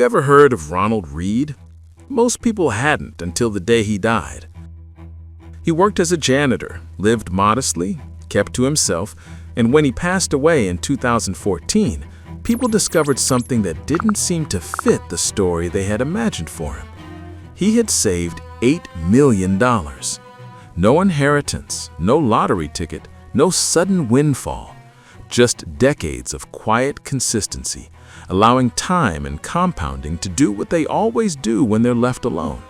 You ever heard of Ronald Read? Most people hadn't until the day he died. He worked as a janitor, lived modestly, kept to himself, and when he passed away in 2014, people discovered something that didn't seem to fit the story they had imagined for him. He had saved $8 million. No inheritance, no lottery ticket, no sudden windfall. Just decades of quiet consistency, allowing time and compounding to do what they always do when they're left alone.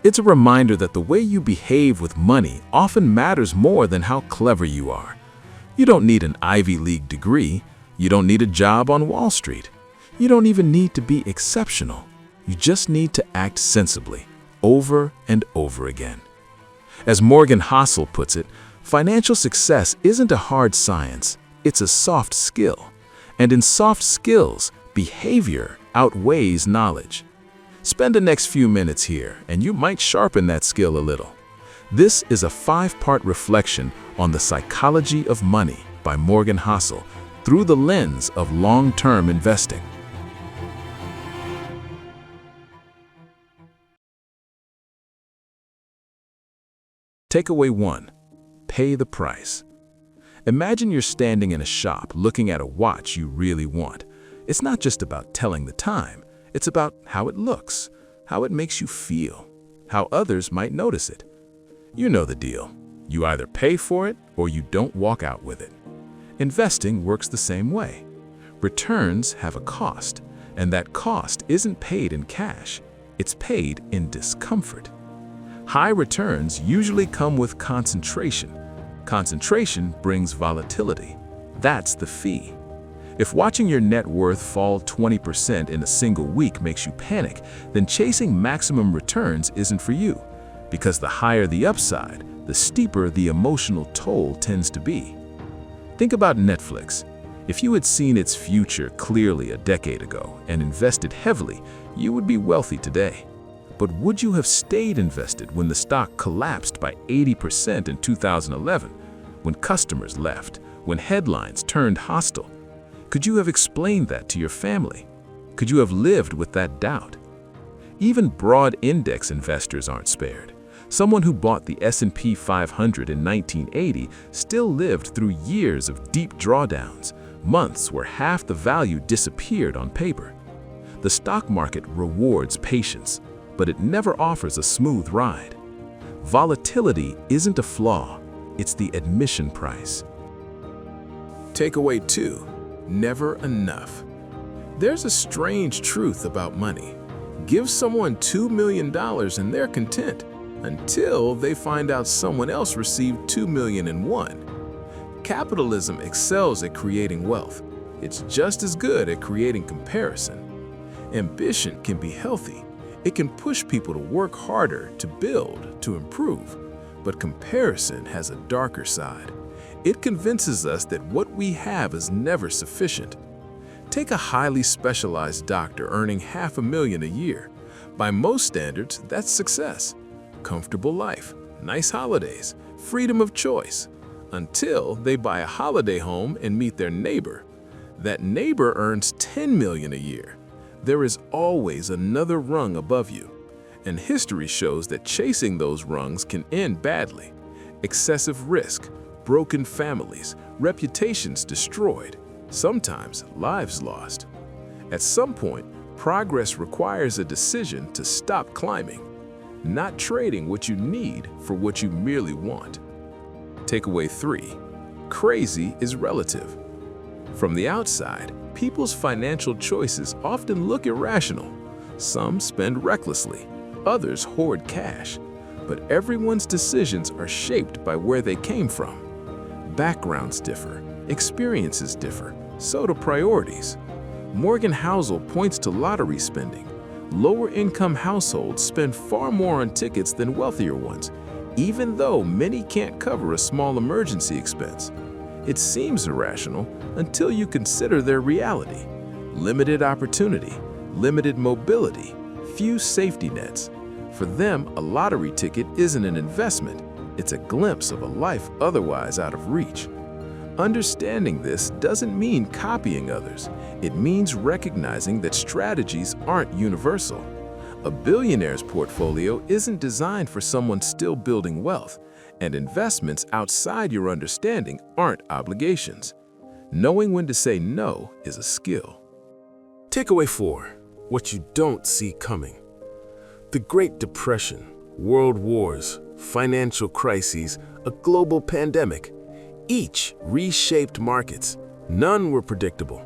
It's a reminder that the way you behave with money often matters more than how clever you are. You don't need an Ivy League degree. You don't need a job on Wall Street. You don't even need to be exceptional. You just need to act sensibly, over and over again. As Morgan Housel puts it, financial success isn't a hard science, it's a soft skill. And in soft skills, behavior outweighs knowledge. Spend the next few minutes here, and you might sharpen that skill a little. This is a 5-part reflection on the psychology of money by Morgan Housel through the lens of long-term investing. Takeaway 1. Pay the price. Imagine you're standing in a shop looking at a watch you really want. It's not just about telling the time. It's about how it looks, how it makes you feel, how others might notice it. You know the deal. You either pay for it or you don't walk out with it. Investing works the same way. Returns have a cost, and that cost isn't paid in cash. It's paid in discomfort. High returns usually come with concentration. Concentration brings volatility. That's the fee. If watching your net worth fall 20% in a single week makes you panic, then chasing maximum returns isn't for you, because the higher the upside, the steeper the emotional toll tends to be. Think about Netflix. If you had seen its future clearly a decade ago and invested heavily, you would be wealthy today. But would you have stayed invested when the stock collapsed by 80% in 2011, when customers left, when headlines turned hostile? Could you have explained that to your family? Could you have lived with that doubt? Even broad index investors aren't spared. Someone who bought the S&P 500 in 1980 still lived through years of deep drawdowns, months where half the value disappeared on paper. The stock market rewards patience, but it never offers a smooth ride. Volatility isn't a flaw, it's the admission price. Takeaway 2. Never enough. There's a strange truth about money. Give someone $2 million and they're content until they find out someone else received $2,000,001. Capitalism excels at creating wealth. It's just as good at creating comparison. Ambition can be healthy. It can push people to work harder, to build, to improve. But comparison has a darker side. It convinces us that what we have is never sufficient. Take a highly specialized doctor earning $500,000 a year. By most standards, that's success. Comfortable life, nice holidays, freedom of choice. Until they buy a holiday home and meet their neighbor. That neighbor earns $10 million a year. There is always another rung above you. And history shows that chasing those rungs can end badly. Excessive risk, broken families, reputations destroyed, sometimes lives lost. At some point, progress requires a decision to stop climbing, not trading what you need for what you merely want. Takeaway 3. Crazy is relative. From the outside, people's financial choices often look irrational. Some spend recklessly, others hoard cash. But everyone's decisions are shaped by where they came from. Backgrounds differ, experiences differ, so do priorities. Morgan Housel points to lottery spending. Lower-income households spend far more on tickets than wealthier ones, even though many can't cover a small emergency expense. It seems irrational until you consider their reality. Limited opportunity, limited mobility, few safety nets. For them, a lottery ticket isn't an investment. It's a glimpse of a life otherwise out of reach. Understanding this doesn't mean copying others. It means recognizing that strategies aren't universal. A billionaire's portfolio isn't designed for someone still building wealth, and investments outside your understanding aren't obligations. Knowing when to say no is a skill. Takeaway 4. What you don't see coming. The Great Depression, world wars, financial crises, a global pandemic. Each reshaped markets. None were predictable.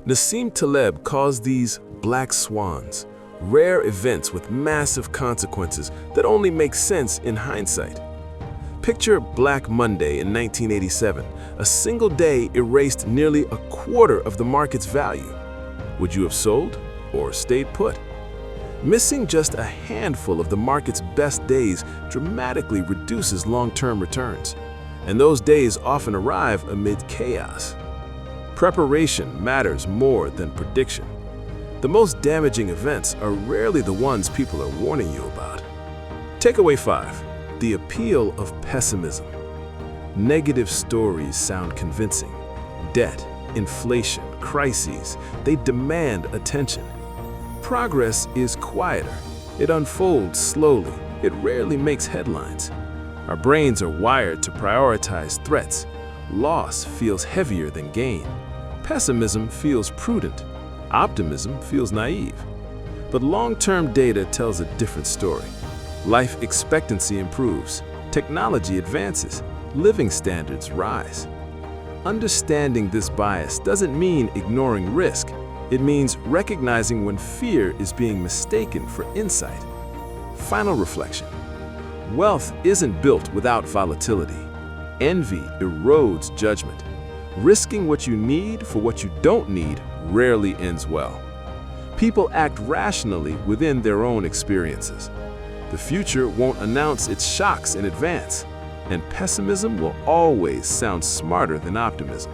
Nassim Taleb calls these black swans, rare events with massive consequences that only make sense in hindsight. Picture Black Monday in 1987. A single day erased nearly a quarter of the market's value. Would you have sold or stayed put? Missing just a handful of the market's best days dramatically reduces long-term returns, and those days often arrive amid chaos. Preparation matters more than prediction. The most damaging events are rarely the ones people are warning you about. Takeaway 5. The appeal of pessimism. Negative stories sound convincing. Debt, inflation, crises, they demand attention. Progress is quieter. It unfolds slowly. It rarely makes headlines. Our brains are wired to prioritize threats. Loss feels heavier than gain. Pessimism feels prudent. Optimism feels naive. But long-term data tells a different story. Life expectancy improves. Technology advances. Living standards rise. Understanding this bias doesn't mean ignoring risk. It means recognizing when fear is being mistaken for insight. Final reflection. Wealth isn't built without volatility. Envy erodes judgment. Risking what you need for what you don't need rarely ends well. People act rationally within their own experiences. The future won't announce its shocks in advance, and pessimism will always sound smarter than optimism.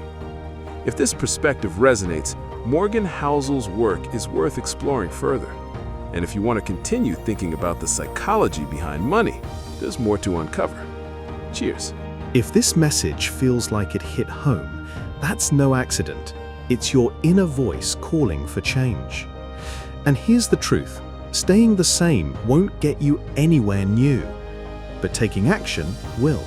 If this perspective resonates, Morgan Housel's work is worth exploring further. And if you want to continue thinking about the psychology behind money, there's more to uncover. Cheers. If this message feels like it hit home, that's no accident. It's your inner voice calling for change. And here's the truth. Staying the same won't get you anywhere new, but taking action will.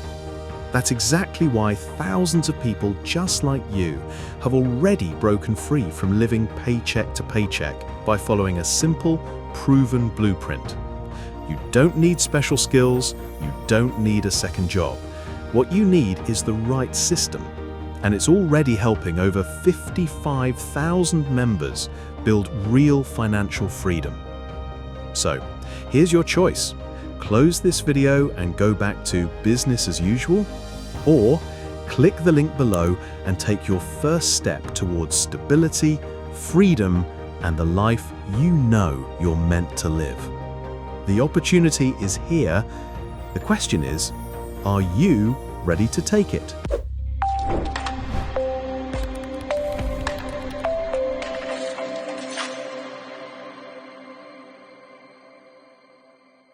That's exactly why thousands of people just like you have already broken free from living paycheck to paycheck by following a simple, proven blueprint. You don't need special skills, you don't need a second job. What you need is the right system, and it's already helping over 55,000 members build real financial freedom. So, here's your choice. Close this video and go back to business as usual, or click the link below and take your first step towards stability, freedom, and the life you know you're meant to live. The opportunity is here. The question is, are you ready to take it?